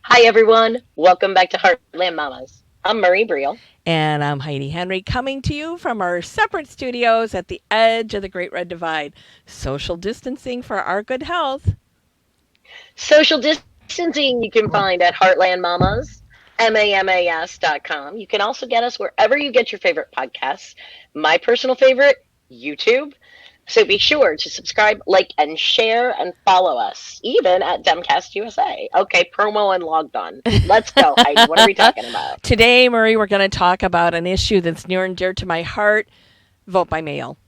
Hi, everyone. Welcome back to Heartland Mamas. I'm Marie Briel. And I'm Heidi Henry coming to you from our separate studios at the edge of the Great Red Divide. Social distancing for our good health. Social distancing you can find at Heartland Mamas, MAMAS.com. You can also get us wherever you get your favorite podcasts. My personal favorite, YouTube. So be sure to subscribe, like, and share and follow us, even at Demcast USA. Okay, promo and logged on. Let's go, Heidi. What are we talking about? Today, Marie, we're going to talk about an issue that's near and dear to my heart: vote by mail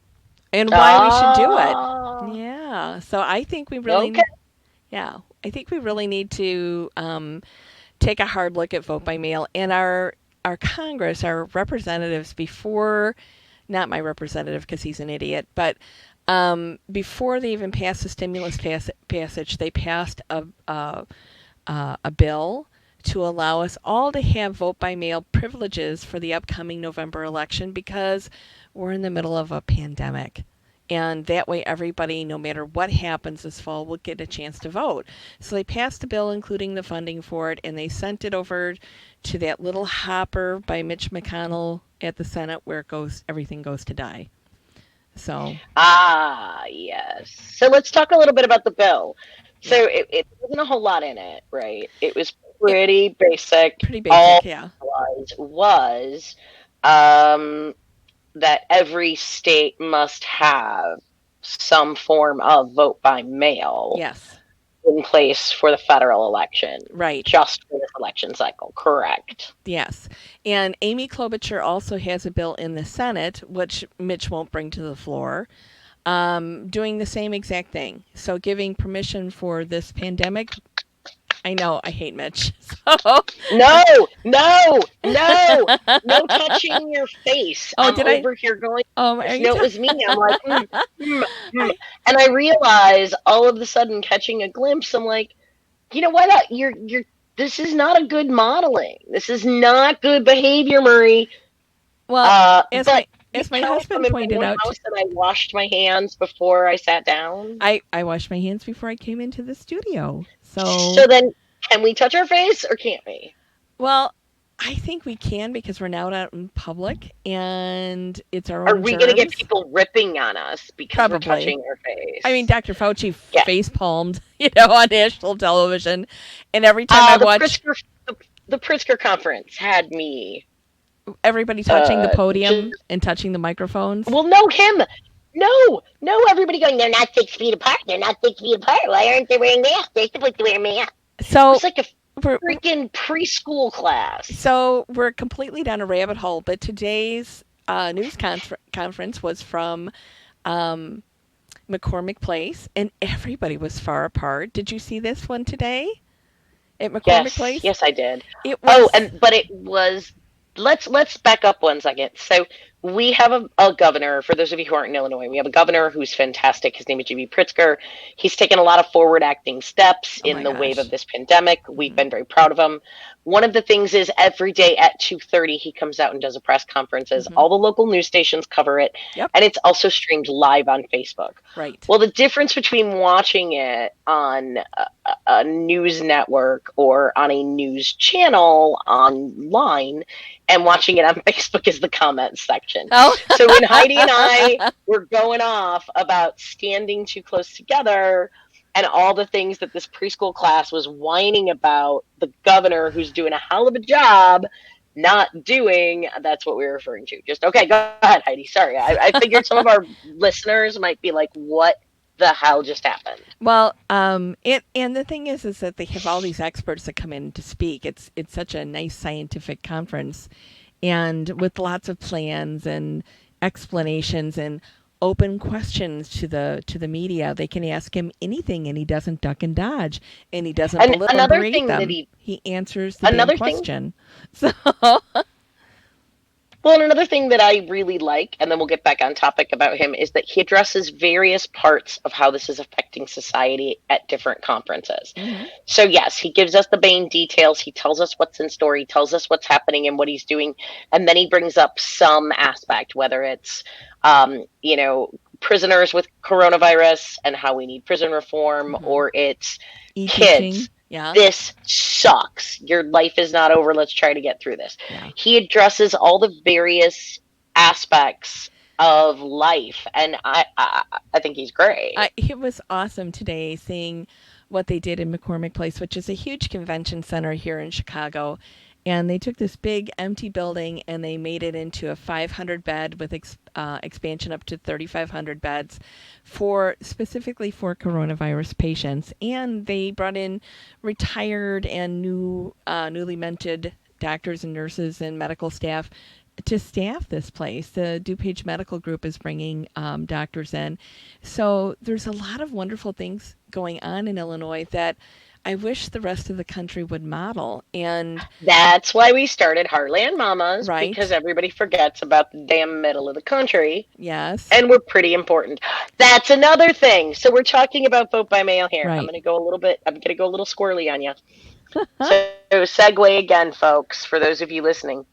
and why we should do it. Ah, Yeah. So okay. I think we really need to take a hard look at vote by mail and our Congress, our representatives before, not my representative because he's an idiot, but before they even passed the passage, they passed a bill to allow us all to have vote by mail privileges for the upcoming November election because we're in the middle of a pandemic. And that way, everybody, no matter what happens this fall, will get a chance to vote. So they passed a bill including the funding for it, and they sent it over to that little hopper by Mitch McConnell at the Senate where everything goes to die. So, Ah, yes. So let's talk a little bit about the bill. So yeah, it wasn't a whole lot in it, right? It was it, pretty basic. pretty All basic, yeah. it was um, that every state must have some form of vote by mail Yes, in place for the federal election, right. just for this election cycle. Correct. Yes. And Amy Klobuchar also has a bill in the Senate, which Mitch won't bring to the floor, doing the same exact thing. So giving permission for this pandemic. I know I hate Mitch. So, No, no, no, no touching your face. oh, I'm did I? over here going, Are you no, it talking? was me. I'm like, mm. I, And I realize all of a sudden catching a glimpse, I'm like, you know what? This is not a good modeling. This is not good behavior, Marie. well, as But my you as my tell I'm husband in my pointed own out, house and I washed my hands before I sat down. I washed my hands before I came into the studio. So So, then, can we touch our face or can't we? well, I think we can because we're now out in public and it's our Are own we going to get germs. people ripping on us because we're Probably. touching our I mean, face? Dr. Fauci Yeah. face palmed, on national television, and every time I The watch Pritzker conference had me everybody touching the just podium and touching the microphones. well, no, him. No, everybody going, they're not 6 feet apart. They're not 6 feet apart. Why aren't they wearing masks? They're supposed to wear masks. It was So like a we're freaking preschool class. we're completely down a rabbit hole. But today's conference was from um, McCormick Place, and everybody was far apart. Did you see this one today at McCormick Yes, Place? yes, I did. It Oh, was and but it was. Let's back up 1 second. So we have a governor. For those of you who aren't in Illinois, we have a governor who's fantastic. His name is J.B. Pritzker. He's taken a lot of forward-acting steps oh in my the wave of gosh. this pandemic. We've Hmm. been very proud of him. One of the things is every day at 2:30 he comes out and does a press conferences. Hmm. All the local news stations cover it, Yep. and it's also streamed live on Facebook. Right. Well, the difference between watching it on a news network or on a news channel online and watching it on Facebook is the comments section. Oh. So when Heidi and I were going off about standing too close together and all the things that this preschool class was whining about the governor who's doing a hell of a job not doing, that's what we were referring to. Just okay, go ahead, Heidi. Sorry. I figured some of our listeners might be like, what the hell just happened? Well, and the thing is that they have all these experts that come in to speak. It's such a nice scientific conference, and with lots of plans and explanations and open questions to the media. They can ask him anything, and he doesn't duck and dodge, and he doesn't And belittle and another berate thing that them. he He answers the damn another thing question. So, Well, and another thing that I really like, and then we'll get back on topic about him, is that he addresses various parts of how this is affecting society at different conferences. mhm. So, yes, he gives us the main details. He tells us what's in store. He tells us what's happening and what he's doing. And then he brings up some aspect, whether it's, prisoners with coronavirus and how we need prison reform, Mhm. or it's kids E-teaching. Yeah. this sucks. Your life is not over. Let's try to get through this. Yeah. He addresses all the various aspects of life, and I think he's great. It was awesome today seeing what they did in McCormick Place, which is a huge convention center here in Chicago. And they took this big empty building and they made it into a 500 bed with expansion up to 3,500 beds for specifically for coronavirus patients. And they brought in retired and newly minted doctors and nurses and medical staff to staff this place. The DuPage Medical Group is bringing doctors in. So there's a lot of wonderful things going on in Illinois that I wish the rest of the country would model. And That's why we started Heartland Mamas, because right, everybody forgets about the damn middle of the country, yes, and we're pretty important. That's another thing. So we're talking about vote by mail here. right. I'm gonna go a little squirrely on you. So segue again, folks, for those of you listening.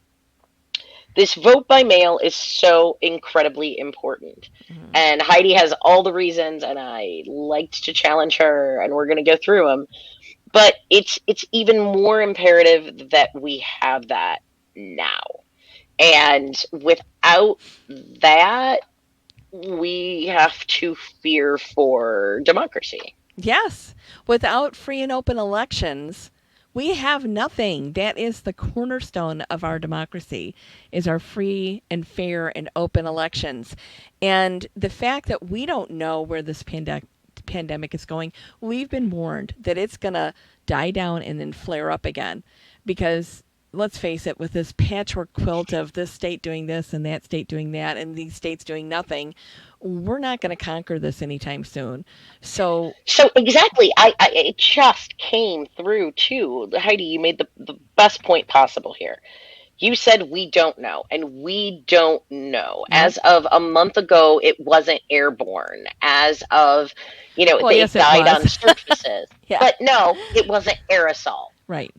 This vote by mail is so incredibly important. Mhm. And Heidi has all the reasons, and I liked to challenge her, and we're going to go through them. But it's even more imperative that we have that now. And without that, we have to fear for democracy. Yes, without free and open elections, we have nothing. That is the cornerstone of our democracy is our free and fair and open elections. And the fact that we don't know where this pandemic is going, we've been warned that it's going to die down and then flare up again because let's face it, with this patchwork quilt of this state doing this and that state doing that and these states doing nothing, we're not going to conquer this anytime soon. So, So exactly, it just came through too. Heidi, you made the best point possible here. You said we don't know, and we don't know. nope. As of a month ago, it wasn't airborne. As of, Well, yes, it it died was. on surfaces. Yeah, But no, it wasn't aerosol. right,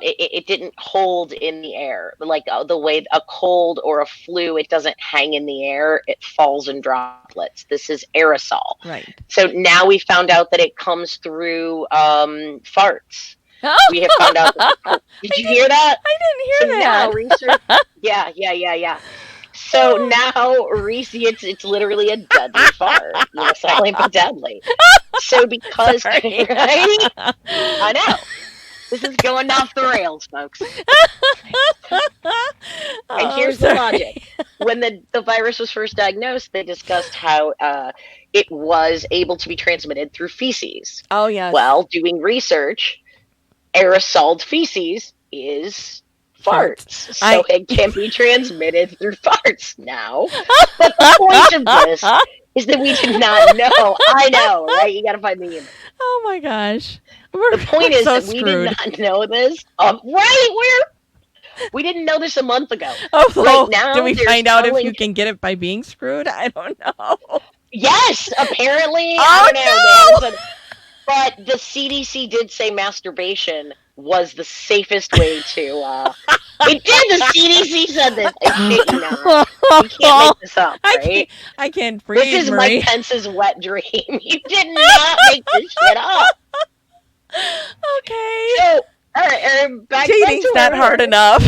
It didn't hold in the air like the way a cold or a flu. It doesn't hang in the air. It falls in droplets. This is aerosol. right. So now we found out that it comes through farts. Oh, We have found out. Did you hear that? I So didn't hear now research. that. Yeah. So now Reese, it's literally a deadly fart. Silent but deadly. So because Sorry. right, I know this is going off the rails, folks. And Oh, here's the sorry. logic: when the virus was first diagnosed, they discussed how it was able to be transmitted through feces. Oh, yes. Well, doing research, aerosoled feces is Farts. farts. So I. it can be transmitted through farts now. But the point of this is that we did not know. I know, right? You got to find the humor. Oh my gosh. The point We're is so that we did screwed. not know this. Right? We didn't know this a month ago. Oh, Right well, now, do we they're find out if telling. you can get it by being screwed? I don't know. Yes, apparently. I don't know, Oh man. But the CDC did say masturbation was the safest way to. It did. The CDC said this. I shit you not. You can't no! make this up, I right? can't. I can't This breathe, is Mike Marie. Pence's wet dream. You did not make this shit up. Okay. So, all right, back Dating's to not where we hard were, enough.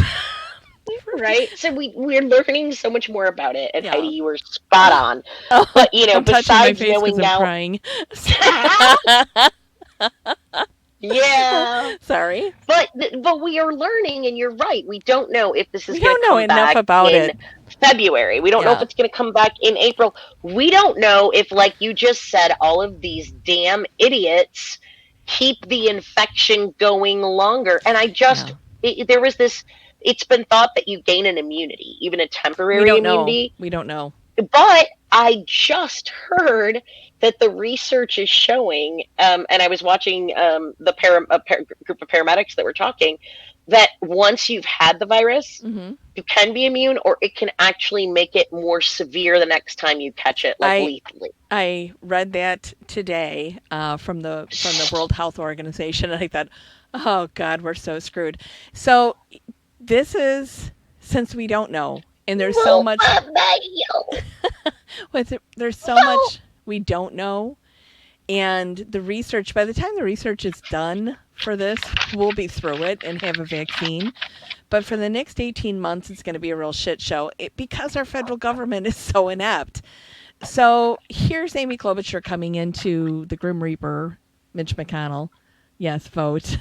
right? So we're learning so much more about it, and Heidi, Yeah. you were spot on. Oh, But I'm touching my besides face because knowing I'm now, crying. yeah. Sorry. But we are learning, and you're right. We don't know if this is We going don't to know come enough back about in it. February. We don't know if Yeah. it's going to come back in April. We don't know if, like you just said, all of these damn idiots keep the infection going longer. And Yeah. there was this. It's been thought that you gain an immunity, even a We temporary don't know. immunity. We don't know. But I just heard that the research is showing, and I was watching group of paramedics that were talking, that once you've had the virus, Hmm. you can be immune, or it can actually make it more severe the next time you catch it, like I lethally. I read that today from the World Health Organization, and I thought, oh God, we're so screwed. So this is since we don't know, and there's so Well, much there's so well, much we don't know, and the research. By the time the research is done for this, we'll be through it and have a vaccine. But for the next 18 months, it's going to be a real shit show because our federal government is so inept. So here's Amy Klobuchar coming into the Grim Reaper, Mitch McConnell. Yes, vote.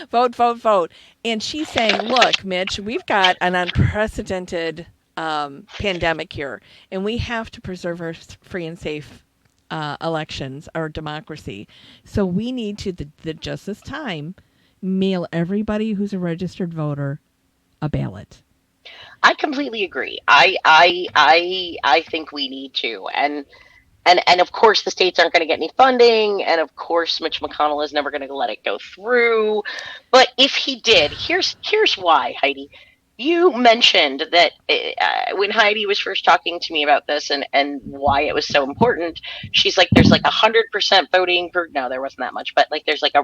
Vote, vote, vote. And she's saying, look, Mitch, we've got an unprecedented pandemic here, and we have to preserve our free and safe elections, our democracy. So we need to, just this time, mail everybody who's a registered voter a ballot. I completely agree. I think we need to, and of course the states aren't going to get any funding, and of course Mitch McConnell is never going to let it go through. But if he did, here's why, Heidi. You mentioned that when Heidi was first talking to me about this and why it was so important, she's like, there's like 100% voting for, no, there wasn't that much, but like there's like a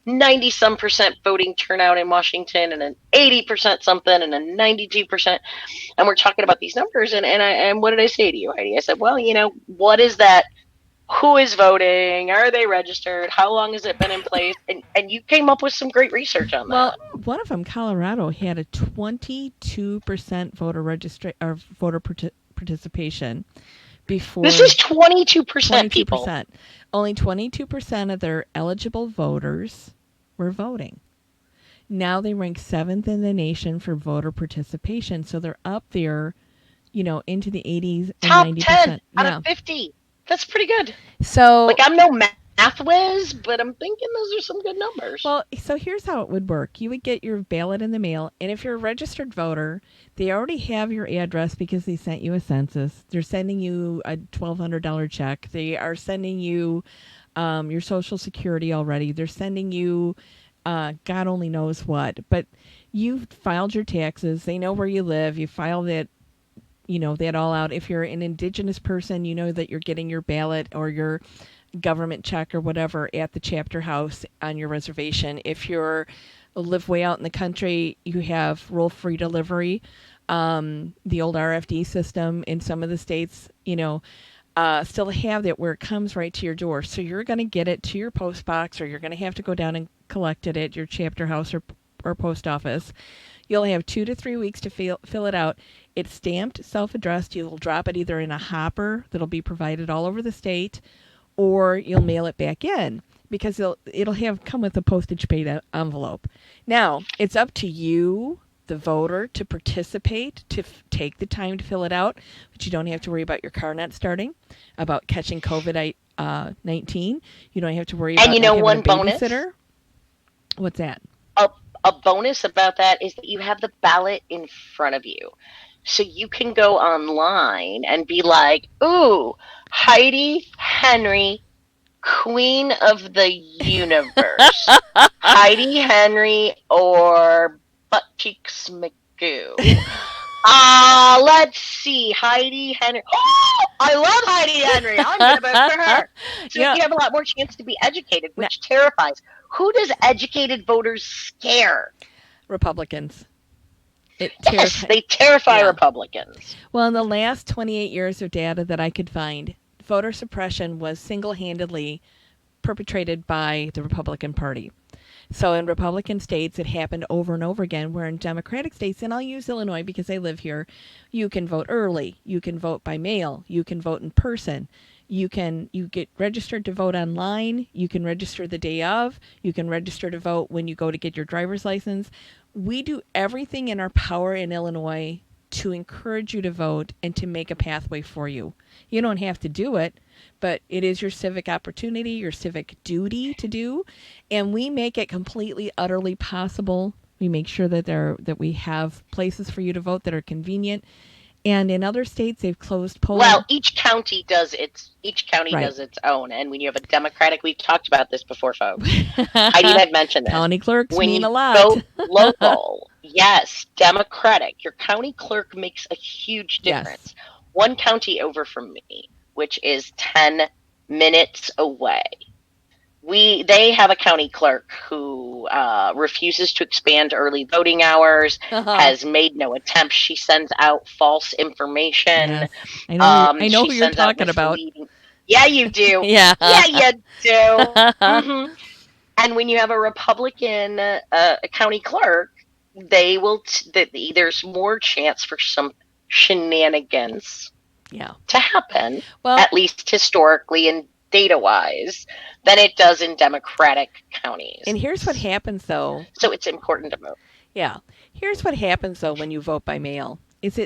90 some percent voting turnout in Washington and an 80% something and a 92%. And we're talking about these numbers. And what did I say to you, Heidi? I said, well, what is that? Who is voting? Are they registered? How long has it been in place? And you came up with some great research on that. Well, one of them, Colorado, had a 22% voter participation before. This is 22% 22%. people. Only 22% of their eligible voters were voting. Now they rank 7th in the nation for voter participation. So they're up there, into the 80s and Top 90%. 10 out of 50. That's pretty good. So, like, I'm no math whiz, but I'm thinking those are some good numbers. Well, so here's how it would work. You would get your ballot in the mail, and if you're a registered voter, they already have your address because they sent you a census. They're sending you a $1,200 check. They are sending you your Social Security already. They're sending you God only knows what. But you've filed your taxes. They know where you live. You file that that all out. If you're an indigenous person, you know that you're getting your ballot or your government check or whatever at the chapter house on your reservation. If you're live way out in the country, you have roll-free delivery. The old RFD system in some of the states, still have that where it comes right to your door. So you're going to get it to your post box, or you're going to have to go down and collect it at your chapter house or post office. You'll have 2 to 3 weeks to fill it out. It's stamped, self-addressed. You'll drop it either in a hopper that'll be provided all over the state, or you'll mail it back in because it'll have come with a postage paid envelope. Now, it's up to you, the voter, to participate, to take the time to fill it out, but you don't have to worry about your car not starting, about catching COVID-19. You don't have to worry about having one a babysitter. Bonus? What's that? A bonus about that is that you have the ballot in front of you. So you can go online and be like, ooh, Heidi Henry, Queen of the Universe. Heidi Henry or Butt Cheeks McGoo. Let's see. Heidi Henry. Oh, I love Heidi Henry. I'm going to vote for her. So you have a lot more chance to be educated, which terrifies. Who does educated voters scare? Republicans. Yes, they terrify Republicans. Well, in the last 28 years of data that I could find, voter suppression was single-handedly perpetrated by the Republican Party. So in Republican states, it happened over and over again, where in Democratic states, and I'll use Illinois because I live here, you can vote early, you can vote by mail, you can vote in person, you get registered to vote online, you can register the day of, you can register to vote when you go to get your driver's license. We do everything in our power in Illinois to encourage you to vote and to make a pathway for you. You don't have to do it, but it is your civic opportunity, your civic duty to do, and we make it completely, utterly possible. We make sure that we have places for you to vote that are convenient. And in other states, they've closed polling. Well, each county does its own. And when you have a Democratic, we've talked about this before, folks. Heidi had mentioned this. County clerks when mean you a lot. Vote local, yes, Democratic. Your county clerk makes a huge difference. Yes. One county over from me, which is 10 minutes away. They have a county clerk who refuses to expand early voting hours, has made no attempts. She sends out false information. Yes. I know who you're talking about. Yeah, you do. Yeah. Yeah, you do. Mm-hmm. And when you have a Republican county clerk, there's more chance for some shenanigans Yeah. to happen, Well, at least historically and data wise, than it does in Democratic counties. and here's what happens though. So it's important to vote. Yeah. Here's what happens though when you vote by mail. It's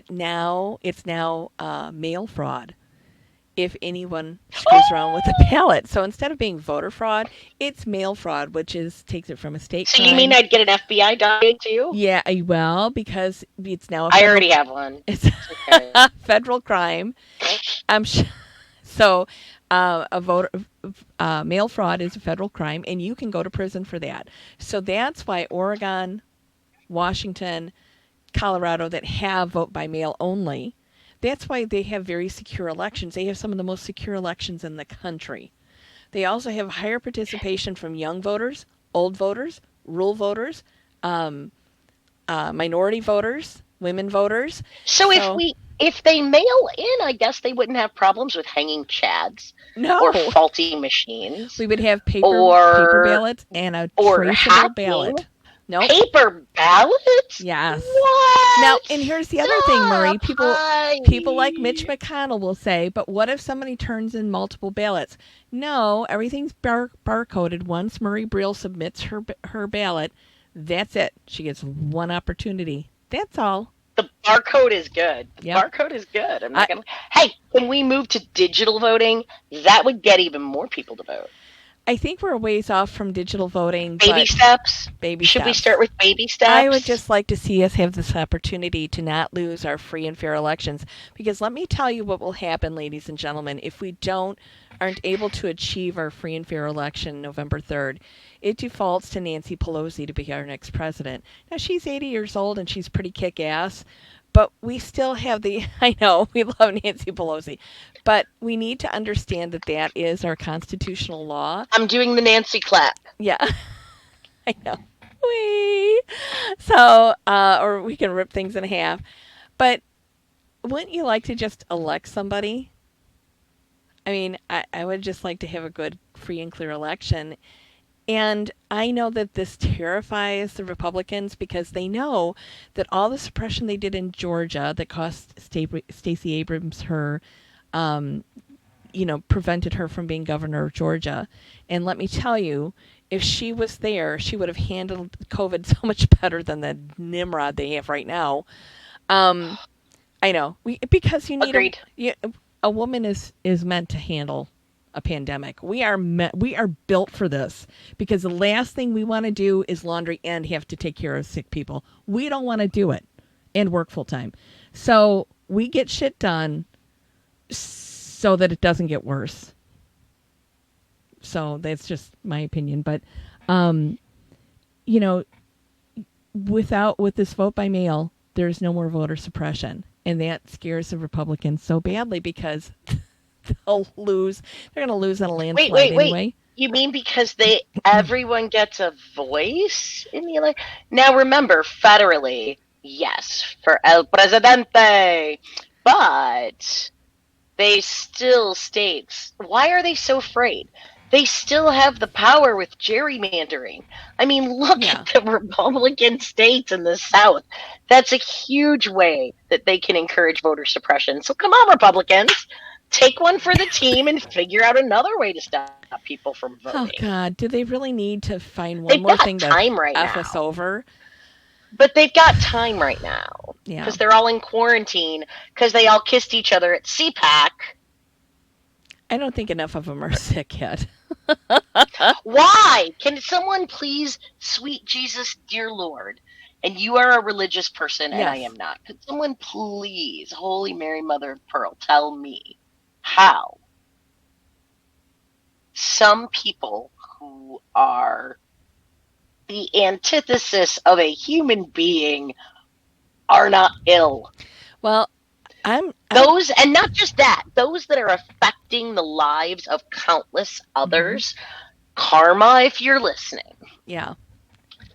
now mail fraud if anyone screws around with the ballot. So instead of being voter fraud, it's mail fraud, which is takes it from a state So you mean crime. I'd get an FBI diary too? Yeah, well, because it's now a I federal already have one. it's It's okay. a federal crime. I'm sure. So, a voter mail fraud is a federal crime, and you can go to prison for that. So that's why Oregon, Washington, Colorado that have vote by mail only. That's why they have very secure elections. They have some of the most secure elections in the country. They also have higher participation from young voters, old voters, rural voters, um, minority voters, women voters. So So if they mail in, I guess they wouldn't have problems with hanging chads or no, faulty machines we would have paper or ballots and a or traceable hacking. ballot. Nope. Paper ballots? Yes. Now, What? and here's the other thing, Marie. Stop, People like Mitch Heidi. McConnell will say, but what if somebody turns in multiple ballots? No, everything's barcoded. Once Marie Brill submits her ballot, that's it. She gets one opportunity. That's all. The barcode is good. The Yep. barcode is good. I'm I, not gonna. Hey, can we move to digital voting? That would get even more people to vote. I think we're a ways off from digital voting, Baby but steps. baby Should we steps. start with baby I would steps? just like to see us have this opportunity to not lose our free and fair elections. Because let me tell you what will happen, ladies and gentlemen, if we aren't able to achieve our free and fair election November 3rd. It defaults to Nancy Pelosi to be our next president. Now, she's 80 years old and she's pretty kick ass, but we still have I know, we love Nancy Pelosi, but we need to understand that that is our constitutional law. I'm doing the Nancy clap. Yeah, I know. Wee. So, or we can rip things in half. But wouldn't you like to just elect somebody? I mean, I would just like to have a good, free, and clear election. And I know that this terrifies the Republicans because they know that all the suppression they did in Georgia that cost Stacey Abrams her, um, prevented her from being governor of Georgia. And let me tell you, if she was there, she would have handled COVID so much better than the Nimrod they have right now. Um, I know because you need Agreed. a woman is meant to handle a pandemic. We are built for this because the last thing we want to do is laundry and have to take care of sick people. We don't want to do it and work full time. So we get shit done so that it doesn't get worse. So that's just my opinion. But, um, you know, with this vote by mail, there's no more voter suppression. And that scares the Republicans so badly because they'll lose. They're going to lose on a Wait, landslide wait, wait. anyway. You mean because everyone gets a voice in the election? Now remember, federally, yes, for El Presidente, but they still states. Why are they so afraid? They still have the power with gerrymandering. I mean, look Yeah. at the Republican states in the South. That's a huge way that they can encourage voter suppression. So come on, Republicans, take one for the team and figure out another way to stop people from Oh voting. God, do they really need to find one They've more got thing to time right f us now. over? But they've got time right now Yeah. because they're all in quarantine because they all kissed each other at CPAC. I don't think enough of them are sick yet. Why? Can someone please, sweet Jesus, dear Lord, and you are a religious person and I Yes. am not, could someone please, Holy Mary, Mother of Pearl, tell me how some people who are the antithesis of a human being are not ill? Well, I'm Those, and not just that, those that are affecting the lives of countless mhm. others. Karma, if you're listening. Yeah.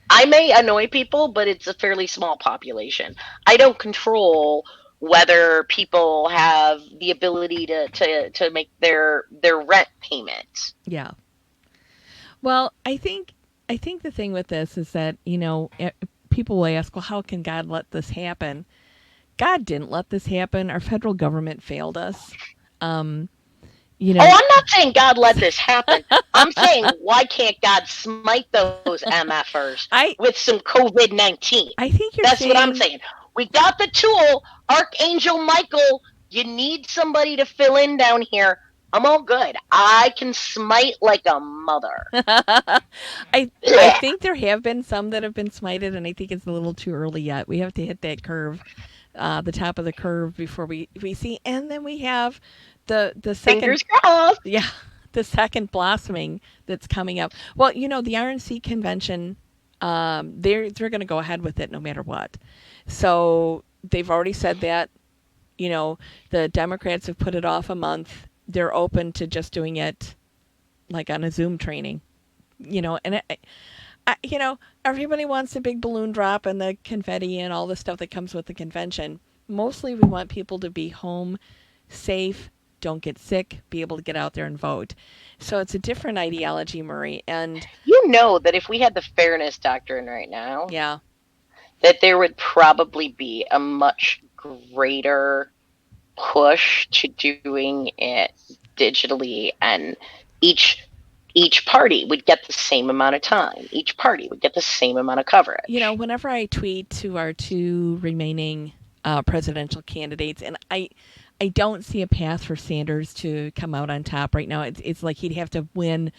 I may annoy people, but it's a fairly small population. I don't control whether people have the ability to make their rent payment. Yeah. Well, I think I think the thing with this is that, people will ask, well, how can God let this happen? God didn't let this happen. Our federal government failed us. Um, you Oh, know, I'm not saying God let this happen. I'm saying, why can't God smite those MFers I with some COVID 19? I think you're That's what I'm saying saying. We got the tool, Archangel Michael. You need somebody to fill in down here. I'm all good. I can smite like a mother. I think there have been some that have been smited, and I think it's a little too early yet. We have to hit that curve, the top of the curve before we see, and then we have the second, Fingers crossed. yeah, the second blossoming that's coming up. Well, the RNC convention, they're going to go ahead with it no matter what. So they've already said that. The Democrats have put it off a month. They're open to just doing it like on a Zoom training. And everybody wants a big balloon drop and the confetti and all the stuff that comes with the convention. Mostly, we want people to be home, safe, don't get sick, be able to get out there and vote. So it's a different ideology, Murray. And You know that if we had the fairness doctrine right now, yeah, that there would probably be a much greater push to doing it digitally, and each each party would get the same amount of time. Each party would get the same amount of coverage. whenever I tweet to our two remaining presidential candidates, and I don't see a path for Sanders to come out on top right now. It's like he'd have to win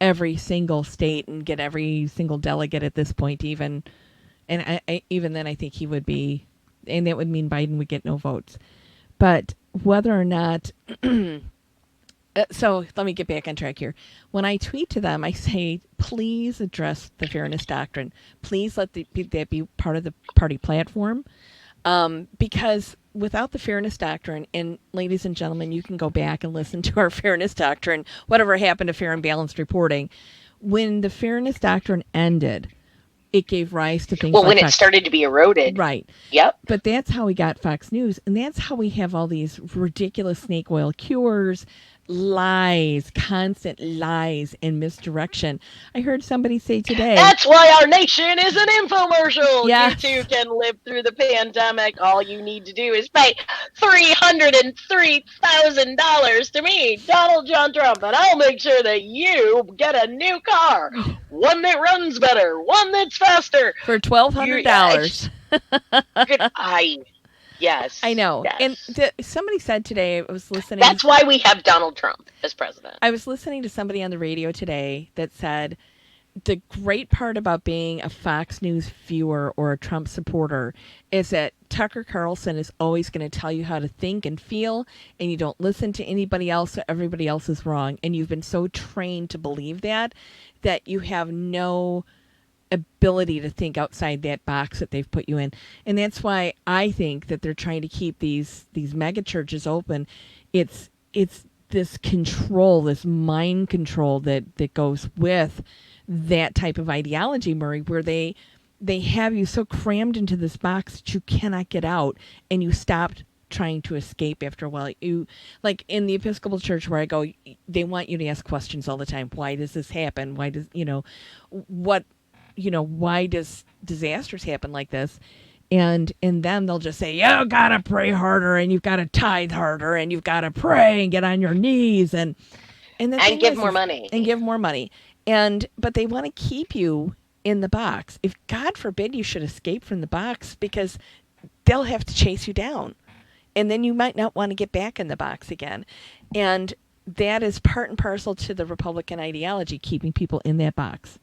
every single state and get every single delegate at this point, even. And even then, I think he would be, and that would mean Biden would get no votes. But whether or not, so let me get back on track here. When I tweet to them, I say, please address the fairness doctrine. Please let that be part of the party platform. Because without the fairness doctrine, and ladies and gentlemen, you can go back and listen to our fairness doctrine, whatever happened to fair and balanced reporting. When the fairness doctrine ended, it gave rise to things Well, like when it Fox. started to be eroded, Right. yep. But that's how we got Fox News, and that's how we have all these ridiculous snake oil cures, lies, constant lies, and misdirection. I heard somebody say today, That's why our nation is an infomercial. You too yes, can live through the pandemic. All you need to do is pay $303,000 to me, Donald John Trump, and I'll make sure that you get a new car, one that runs better, one that's faster. for twelve hundred You, dollars. I I yes, know. And yes. somebody said today, I was listening. That's why we have Donald Trump as president. I was listening to somebody on the radio today that said the great part about being a Fox News viewer or a Trump supporter is that Tucker Carlson is always going to tell you how to think and feel, and you don't listen to anybody else, so everybody else is wrong. And you've been so trained to believe that you have no ability to think outside that box that they've put you in. And that's why I think that they're trying to keep these mega churches open. It's this control, this mind control that goes with that type of ideology, Murray, where they have you so crammed into this box that you cannot get out, and you stop trying to escape after a while. You, like in the Episcopal Church where I go, they want you to ask questions all the time. Why does this happen? Why does what why does disasters happen like this? And in them, they'll just say, you gotta pray harder, and you've gotta tithe harder, and you've gotta pray and get on your knees, and the And thing give is more money. and give more money. But they want to keep you in the box. If God forbid you should escape from the box, because they'll have to chase you down, and then you might not want to get back in the box again. And that is part and parcel to the Republican ideology, keeping people in that box,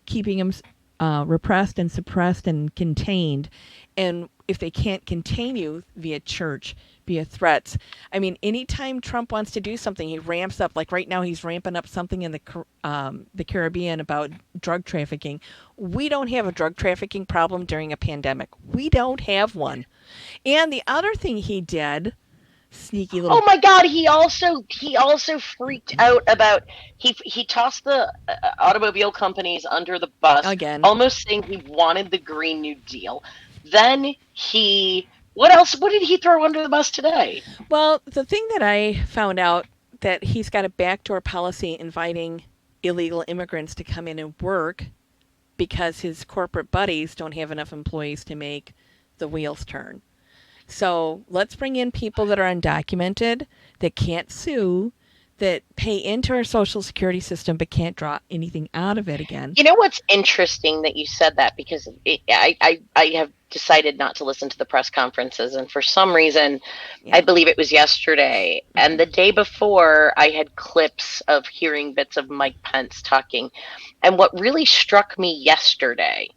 keeping them repressed and suppressed and contained. And if they can't contain you via church, via threats, I mean, anytime Trump wants to do something, he ramps up. Like right now, he's ramping up something in the Caribbean about drug trafficking. We don't have a drug trafficking problem during a pandemic. We don't have one. And the other thing he did, sneaky Oh little my God! He also freaked out about he tossed the automobile companies under the bus, again. almost saying he wanted the Green New Deal. Then what else? What did he throw under the bus today? Well, the thing that I found out that he's got a backdoor policy inviting illegal immigrants to come in and work because his corporate buddies don't have enough employees to make the wheels turn. So let's bring in people that are undocumented, that can't sue, that pay into our social security system but can't draw anything out of it again. You know what's interesting that you said that, because I have decided not to listen to the press conferences, and for some reason, I Yeah. believe it was yesterday and the day before, I had clips of hearing bits of Mike Pence talking, and what really struck me yesterday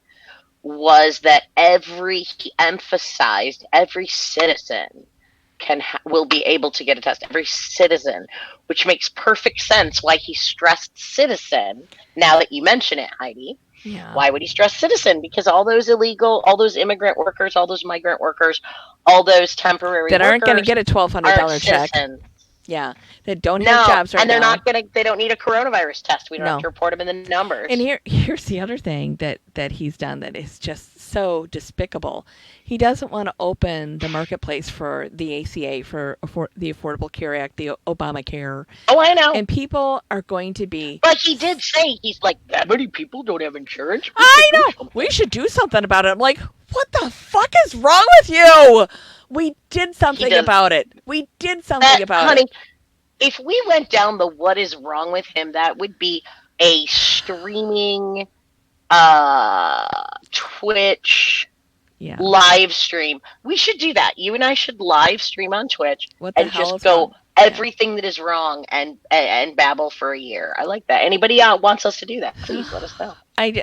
was that he emphasized every citizen will be able to get a test. Every citizen, which makes perfect sense why he stressed citizen. Now that you mention it, Heidi, Yeah. why would he stress citizen? Because all those immigrant workers, all those migrant workers, all those temporary That aren't going to workers get a aren't $1,200 check. citizens. Yeah. That don't have No, jobs right and now. they don't need a coronavirus test. We don't have No. to report them in the And numbers. here's the other thing that he's done that is just so despicable. He doesn't want to open the marketplace for the ACA, for the Affordable Care Act, the Obamacare, Oh, I know. and people are going to be. But he did say, he's like, that many people don't have insurance. We I should do know. We something. should do something about it. I'm like, what the fuck is wrong with you? We did something Does about it. We did something that, about honey. it. If we went down the what is wrong with him, that would be a streaming Twitch Yeah. live stream. We should do that. You and I should live stream on Twitch What the and hell just is go wrong? Yeah. everything that is wrong and babble for a year. I like that. Anybody wants us to do that, please let us know. I,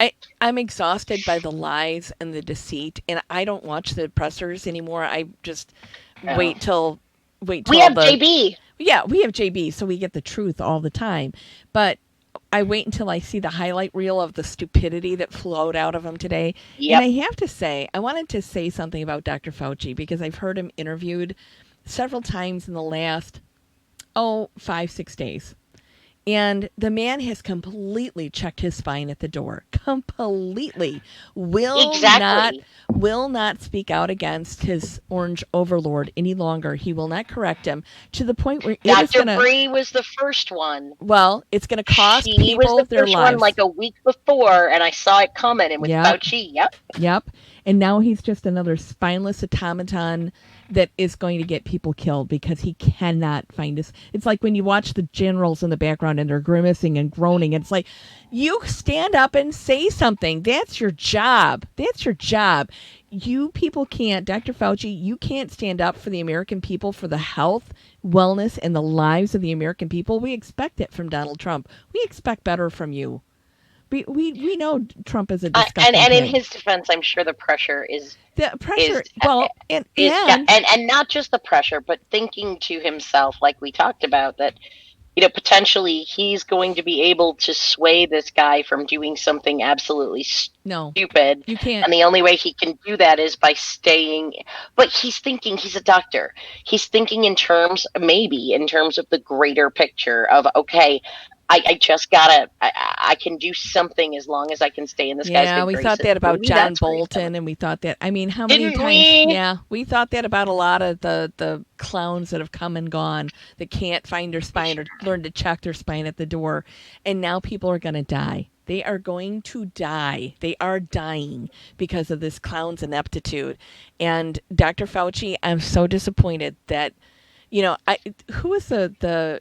I, I'm exhausted by the lies and the deceit, and I don't watch the pressers anymore. I just Oh. wait till wait We till have the JB. yeah, we have JB, so we get the truth all the time. But I wait until I see the highlight reel of the stupidity that flowed out of him today. And Yep. I have to say, I wanted to say something about Dr. Fauci because I've heard him interviewed several times in the last 5, 6 days. And the man has completely checked his spine at the door. Completely. Exactly. Will not speak out against his orange overlord any longer. He will not correct him to the point where it is Dr. gonna Bree was the first one. it's gonna cost She was people the their first one lives. like a week before, and I saw it coming. And with Yep. Fauci, yep. Yep. And now he's just another spineless automaton that is going to get people killed because he cannot find us. It's like when you watch the generals in the background and they're grimacing and groaning. It's like, you stand up and say something. That's your job. That's your job. You people can't, Dr. Fauci, you can't stand up for the American people, for the health, wellness, and the lives of the American people. We expect it from Donald Trump. We expect better from you. We know Trump is a disgusting And in pig. his defense, I'm sure the pressure The is pressure, well, and yeah, and and not just the pressure, but thinking to himself, like we talked about, that potentially he's going to be able to sway this guy from doing something absolutely no, stupid, you can't. and the only way he can do that is by staying. But he's thinking, he's a doctor. He's thinking in terms, maybe in terms of the greater picture of, okay, I just gotta, I can do something as long as I can stay in this guy's Yeah, good we thought graces. that about Maybe John that's where he's coming. Bolton, and we thought that. I mean, how many Didn't times? we? Yeah, we thought that about a lot of the clowns that have come and gone that can't find their spine or learn to check their spine at the door, and now people are going to die. They are going to die. They are dying because of this clown's ineptitude. And Dr. Fauci, I'm so disappointed that, who was the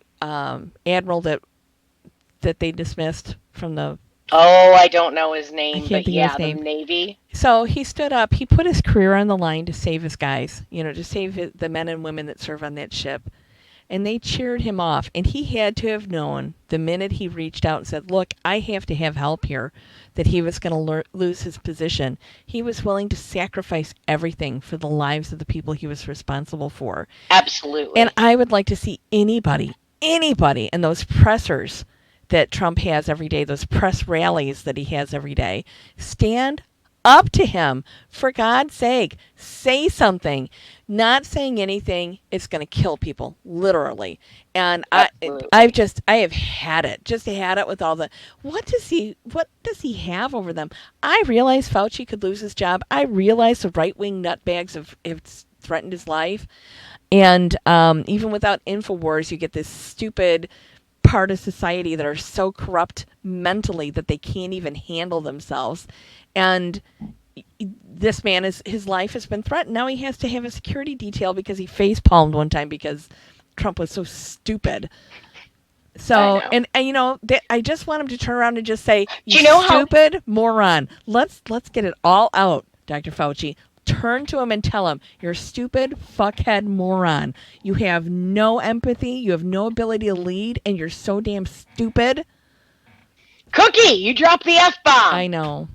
admiral that they dismissed from the. Oh, I don't know his I name, can't but think of yeah, his the name. Navy. So he stood up. He put his career on the line to save his guys, to save the men and women that serve on that ship. And they cheered him off. And he had to have known the minute he reached out and said, look, I have to have help here, that he was going to lose his position. He was willing to sacrifice everything for the lives of the people he was responsible for. And Absolutely. I would like to see anybody in those pressers that Trump has every day, those press rallies that he has every day, stand up to him. For God's sake, say something. Not saying anything is going to kill people, literally. And Absolutely. I have had it. Just had it with all the, what does he have over them? I realize Fauci could lose his job. I realize the right-wing nutbags have threatened his life. And even without InfoWars, you get this stupid part of society that are so corrupt mentally that they can't even handle themselves. And this man is his life has been threatened. Now he has to have a security detail because he face palmed one time because Trump was so stupid. I So know. and I just want him to turn around and just say, "You Do you know how stupid moron." Let's get it all out, Dr. Fauci. Turn to him and tell him, "You're a stupid fuckhead moron. You have no empathy. You have no ability to lead, and you're so damn stupid." Cookie, you dropped the F I bomb. know.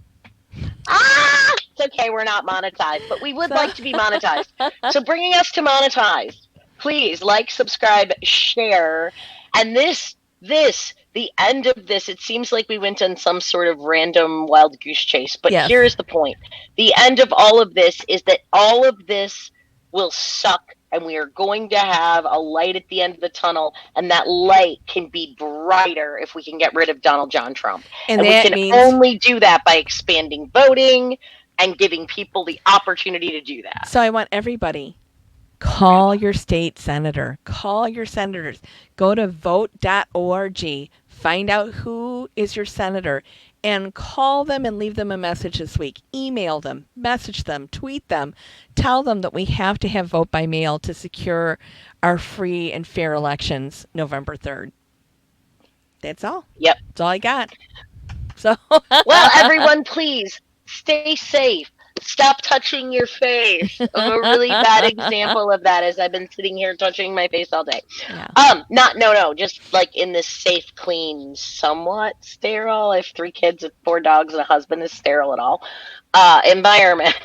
Ah, it's okay. We're not monetized, but we would So like to be monetized. So bringing us to monetized, please like, subscribe, share, and the end of this. It seems like we went on some sort of random wild goose chase, but yes, here is the point: the end of all of this is that all of this will suck. And we are going to have a light at the end of the tunnel, and that light can be brighter if we can get rid of Donald John Trump. and And we that can means only do that by expanding voting and giving people the opportunity to do that. so. I want everybody call your state senator, call your senators, go to vote.org, find out who is your senator, and call them and leave them a message this week. Email them, message them, tweet them, tell them that we have to have vote by mail to secure our free and fair elections November 3rd. That's all. Yep. That's all I got. So, Well, everyone, please stay safe. Stop touching your face. I'm a really bad example of that as I've been sitting here touching my face all day. yeah. Not no, just like in this safe, clean, somewhat sterile. I have 3 kids and 4 dogs and a husband is sterile at all. Environment.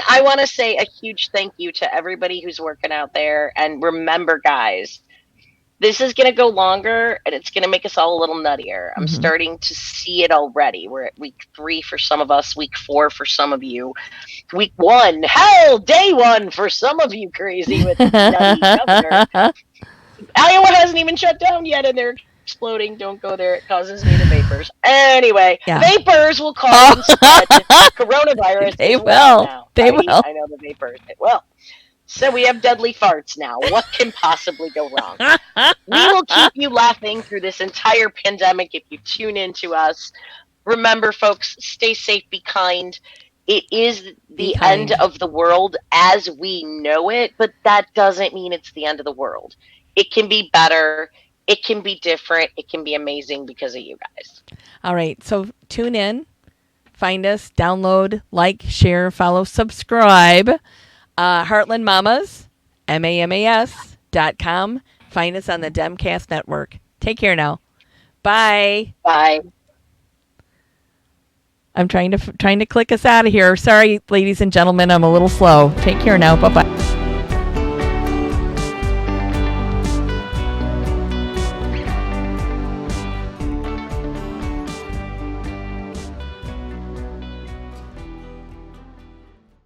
I want to say a huge thank you to everybody who's working out there. And remember, guys, this is going to go longer and it's going to make us all a little nuttier. I'm Mhm. starting to see it already. We're at week 3 for some of us, week 4 for some of you, week 1, hell, day 1 for some of you crazy with nutty governor. Iowa hasn't even shut down yet and they're exploding. Don't go there. It causes me the vapors. Anyway, Yeah. vapors will cause and spread coronavirus They as well will. now. They Right? will. I know the vapors. It will. So we have deadly farts now. What can possibly go wrong? We will keep you laughing through this entire pandemic if you tune in to us. Remember, folks, stay safe, be kind. It is Be the end kind. of the world as we know it, but that doesn't mean it's the end of the world. It can be better. It can be different. It can be amazing because of you guys. All right. So tune in, find us, download, like, share, follow, subscribe. Heartland Mamas, MAMAS.com. Find us on the Demcast network. Take care now. Bye. Bye. I'm trying to click us out of here. Sorry, ladies and gentlemen, I'm a little slow. Take care now. Bye bye.